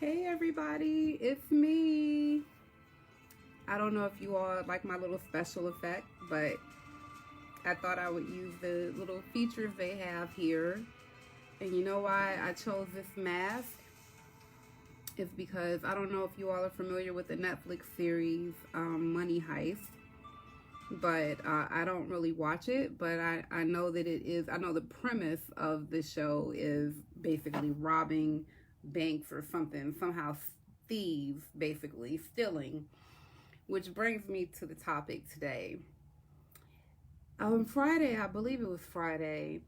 Hey everybody, it's me. I don't know if you all like my little special effect, but I thought I would use the little features they have here. And you know why I chose this mask? Is because I don't know if you all are familiar with the Netflix series Money Heist, but I don't really watch it. But I know that it is, I know the premise of the show is basically robbing banks or something, somehow thieves, basically stealing. Which brings me to the topic today. On Friday, I believe it was Friday,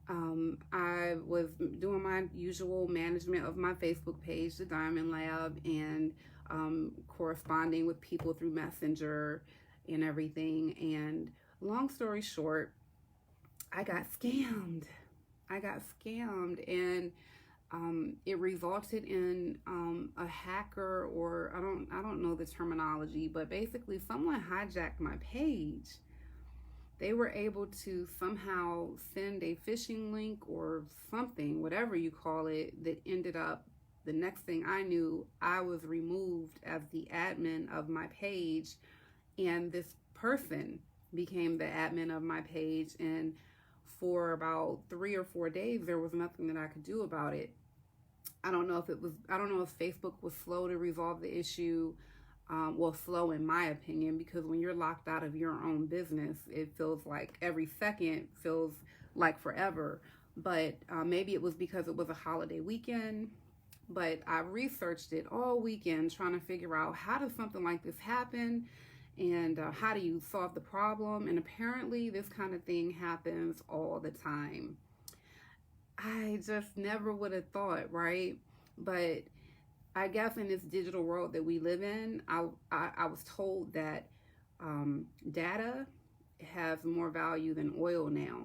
I was doing my usual management of my Facebook page, the Diamond Lab, and corresponding with people through Messenger and everything. And long story short, I got scammed. I got scammed, and it resulted in a hacker, or I don't know the terminology, but basically someone hijacked my page. They were able to somehow send a phishing link or something, whatever you call it, that ended up, the next thing I knew, I was removed as the admin of my page, and this person became the admin of my page. And for about 3 or 4 days, there was nothing that I could do about it. I don't know if Facebook was slow to resolve the issue. Well, slow in my opinion, because when you're locked out of your own business, it feels like every second feels like forever. But maybe it was because it was a holiday weekend. But I researched it all weekend trying to figure out, how does something like this happen, and how do you solve the problem? And apparently this kind of thing happens all the time. I just never would have thought, right? But I guess in this digital world that we live in, I was told that data has more value than oil now.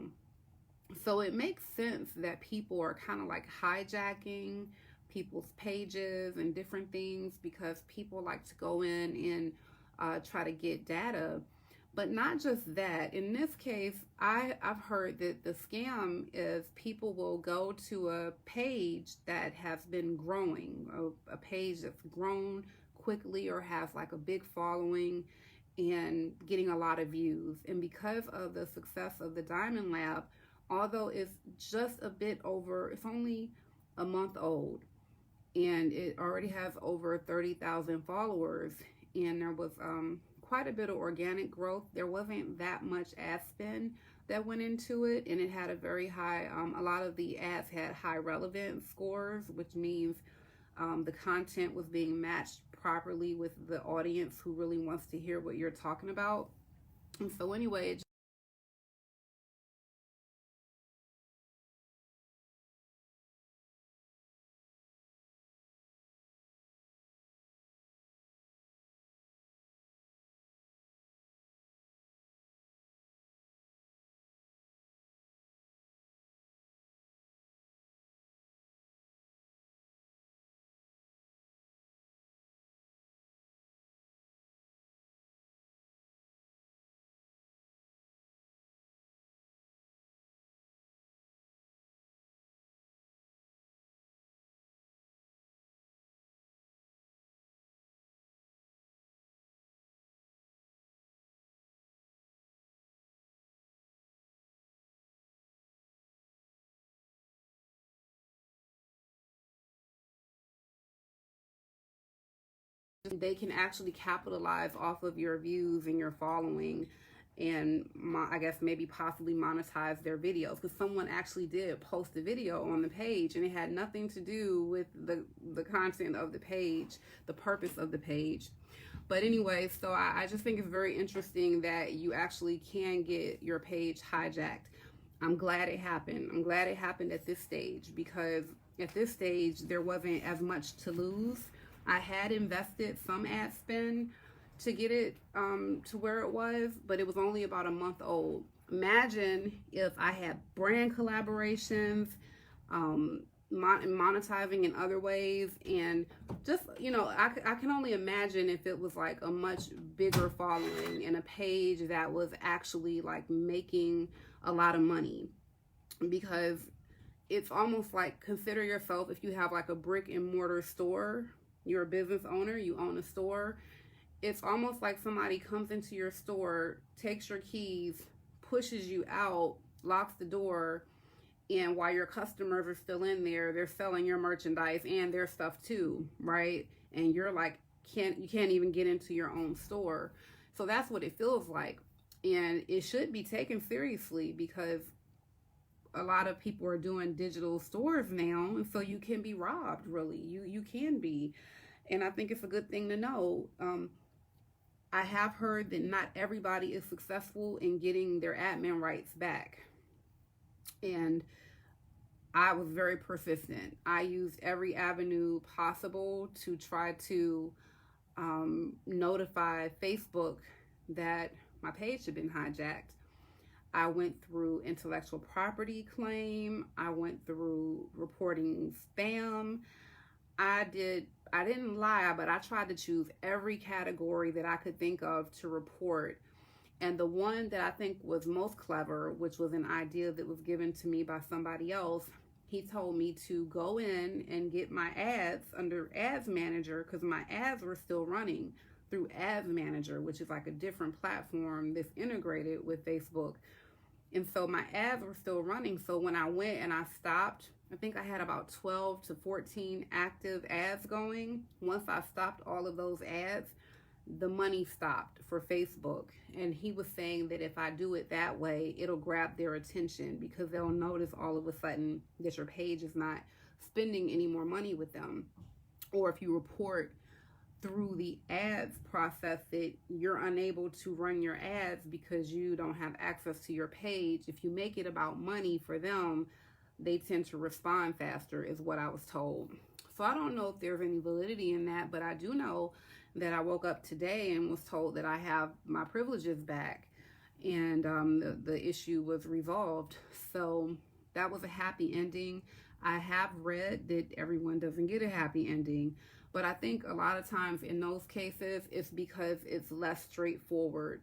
So it makes sense that people are kind of like hijacking people's pages and different things, because people like to go in and try to get data. But not just that. In this case, I've heard that the scam is people will go to a page that has been growing, a page that's grown quickly or has like a big following and getting a lot of views. And because of the success of the Diamond Lab, although it's just a bit over, it's only a month old, and it already has over 30,000 followers, and there was quite a bit of organic growth. There wasn't that much ad spend that went into it, and it had a very high, a lot of the ads had high relevance scores, which means the content was being matched properly with the audience who really wants to hear what you're talking about. And so anyway, they can actually capitalize off of your views and your following, and I guess maybe possibly monetize their videos, because someone actually did post a video on the page and it had nothing to do with the content of the page, the purpose of the page. But anyway, so I just think it's very interesting that you actually can get your page hijacked. I'm glad it happened. I'm glad it happened at this stage, because at this stage there wasn't as much to lose. I had invested some ad spend to get it to where it was, but it was only about a month old. Imagine if I had brand collaborations, monetizing in other ways, and just, I can only imagine if it was like a much bigger following and a page that was actually like making a lot of money, because it's almost like, consider yourself, if you have like a brick and mortar store, you're a business owner, you own a store, it's almost like somebody comes into your store, takes your keys, pushes you out, locks the door, and while your customers are still in there, they're selling your merchandise and their stuff too, right? And you're like, you can't even get into your own store. So that's what it feels like. And it should be taken seriously, because a lot of people are doing digital stores now, and so you can be robbed, really. You can be. And I think it's a good thing to know. I have heard that not everybody is successful in getting their admin rights back. And I was very persistent. I used every avenue possible to try to notify Facebook that my page had been hijacked. I went through intellectual property claim. I went through reporting spam. I didn't lie, but I tried to choose every category that I could think of to report. And the one that I think was most clever, which was an idea that was given to me by somebody else, he told me to go in and get my ads under Ads Manager, because my ads were still running through Ads Manager, which is like a different platform that's integrated with Facebook. And so my ads were still running. So when I went and I stopped, I think I had about 12 to 14 active ads going. Once I stopped all of those ads, the money stopped for Facebook. And he was saying that if I do it that way, it'll grab their attention, because they'll notice all of a sudden that your page is not spending any more money with them. Or if you report through the ads process that you're unable to run your ads because you don't have access to your page, if you make it about money for them, they tend to respond faster, is what I was told. So I don't know if there's any validity in that, but I do know that I woke up today and was told that I have my privileges back, and the issue was resolved. So that was a happy ending. I have read that everyone doesn't get a happy ending, but I think a lot of times in those cases, it's because it's less straightforward.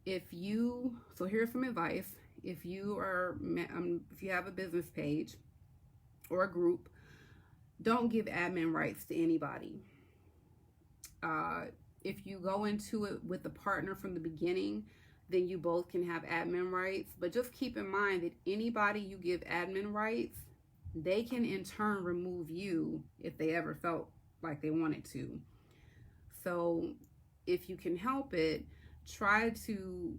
So here's some advice. If you have a business page or a group, don't give admin rights to anybody. If you go into it with a partner from the beginning, then you both can have admin rights. But just keep in mind that anybody you give admin rights, they can in turn remove you if they ever felt like they wanted to. So if you can help it, try to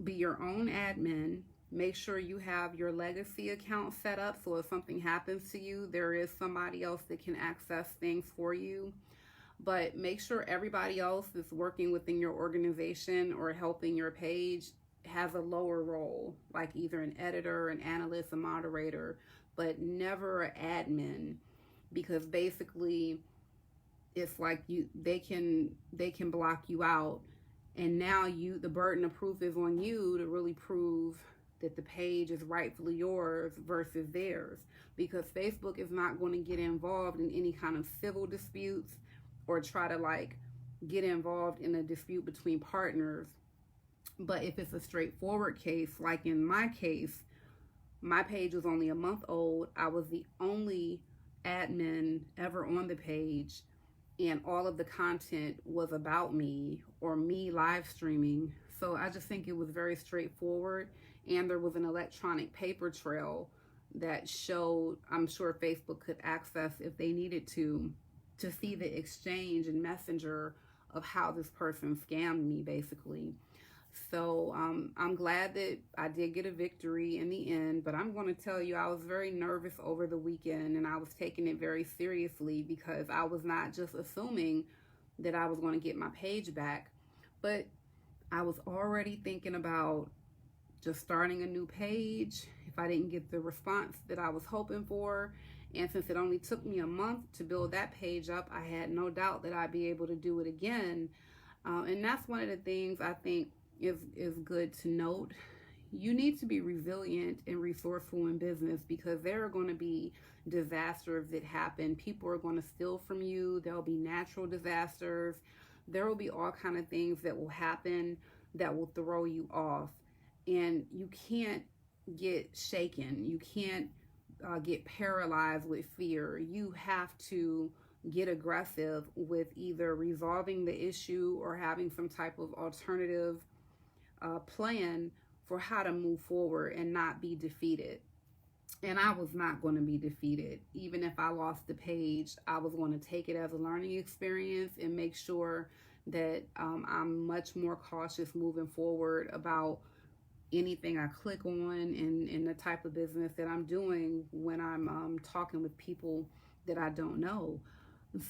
be your own admin. Make sure you have your legacy account set up, so if something happens to you, there is somebody else that can access things for you. But make sure everybody else that's working within your organization or helping your page has a lower role, like either an editor, an analyst, a moderator, but never an admin, because basically it's like they can block you out, and now the burden of proof is on you to really prove that the page is rightfully yours versus theirs, because Facebook is not going to get involved in any kind of civil disputes or try to like get involved in a dispute between partners. But if it's a straightforward case, like in my case, my page was only a month old. I was the only admin ever on the page, and all of the content was about me or me live streaming. So I just think it was very straightforward, and there was an electronic paper trail that showed, I'm sure Facebook could access if they needed to see the exchange and messenger of how this person scammed me, basically. So I'm glad that I did get a victory in the end, but I'm going to tell you, I was very nervous over the weekend, and I was taking it very seriously, because I was not just assuming that I was going to get my page back, but I was already thinking about just starting a new page if I didn't get the response that I was hoping for. And since it only took me a month to build that page up, I had no doubt that I'd be able to do it again. And that's one of the things I think is good to note. You need to be resilient and resourceful in business, because there are going to be disasters that happen. People are going to steal from you. There'll be natural disasters. There will be all kind of things that will happen that will throw you off. And you can't get shaken. You can't get paralyzed with fear. You have to get aggressive with either resolving the issue or having some type of alternative plan for how to move forward and not be defeated. And I was not going to be defeated. Even if I lost the page, I was going to take it as a learning experience and make sure that I'm much more cautious moving forward about anything I click on and the type of business that I'm doing when I'm talking with people that I don't know.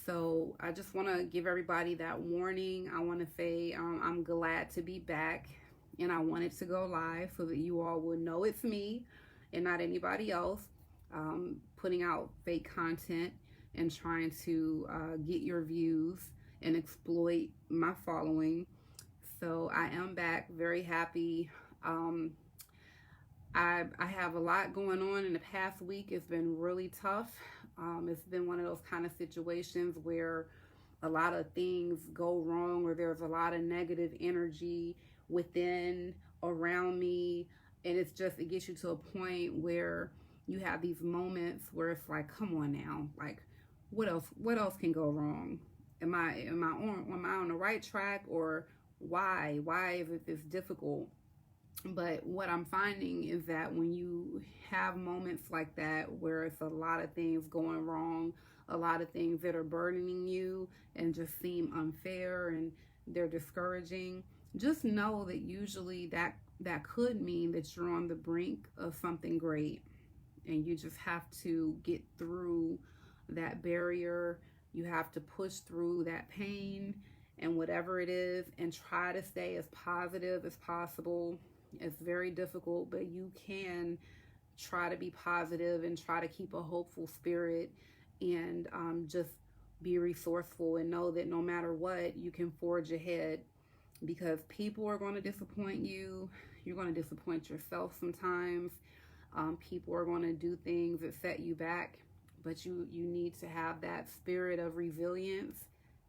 So I just want to give everybody that warning. I want to say I'm glad to be back, and I wanted to go live so that you all will know it's me and not anybody else putting out fake content and trying to get your views and exploit my following. So I am back, very happy. I have a lot going on in the past week. It's been really tough. It's been one of those kind of situations where a lot of things go wrong, or there's a lot of negative energy within, around me, and it gets you to a point where you have these moments where it's like, come on now, like what else can go wrong? Am I on the right track, or why is it this difficult? But what I'm finding is that when you have moments like that where it's a lot of things going wrong, a lot of things that are burdening you and just seem unfair and they're discouraging, just know that usually that could mean that you're on the brink of something great, and you just have to get through that barrier. You have to push through that pain and whatever it is, and try to stay as positive as possible. It's very difficult, but you can try to be positive and try to keep a hopeful spirit, and just be resourceful and know that no matter what, you can forge ahead, because people are going to disappoint you. You're going to disappoint yourself sometimes. People are going to do things that set you back, but you need to have that spirit of resilience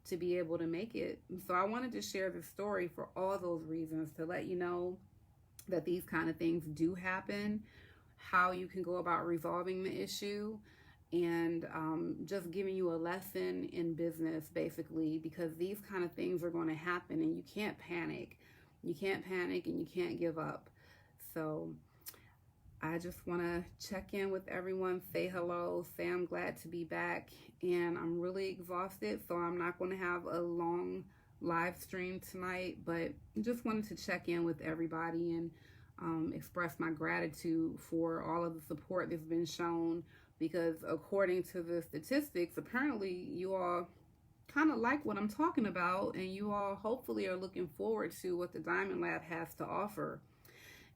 to be able to make it. And so I wanted to share this story for all those reasons, to let you know that these kind of things do happen, how you can go about resolving the issue, and just giving you a lesson in business, basically, because these kind of things are going to happen and you can't panic. You can't panic and you can't give up. So I just want to check in with everyone, say hello, say I'm glad to be back, and I'm really exhausted, so I'm not going to have a long live stream tonight, but just wanted to check in with everybody and express my gratitude for all of the support that's been shown, because according to the statistics, apparently you all kind of like what I'm talking about, and you all hopefully are looking forward to what the Diamond Lab has to offer.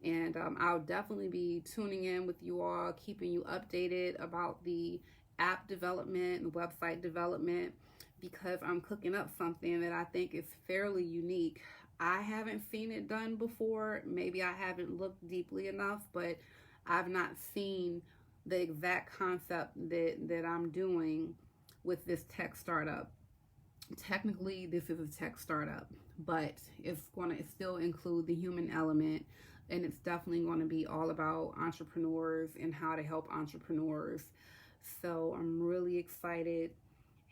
And I'll definitely be tuning in with you all, keeping you updated about the app development and website development, because I'm cooking up something that I think is fairly unique. I haven't seen it done before. Maybe I haven't looked deeply enough, but I've not seen the exact concept that I'm doing with this tech startup. Technically, this is a tech startup, but it's going to still include the human element, and it's definitely going to be all about entrepreneurs and how to help entrepreneurs. So I'm really excited.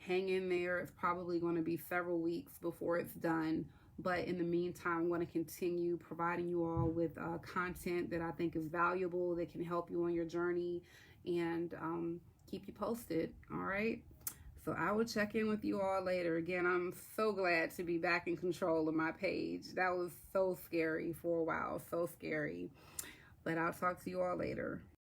Hang in there. It's probably going to be several weeks before it's done, but in the meantime, I'm going to continue providing you all with content that I think is valuable, that can help you on your journey, and keep you posted. All right. So I will check in with you all later. Again, I'm so glad to be back in control of my page. That was so scary for a while, so scary. But I'll talk to you all later.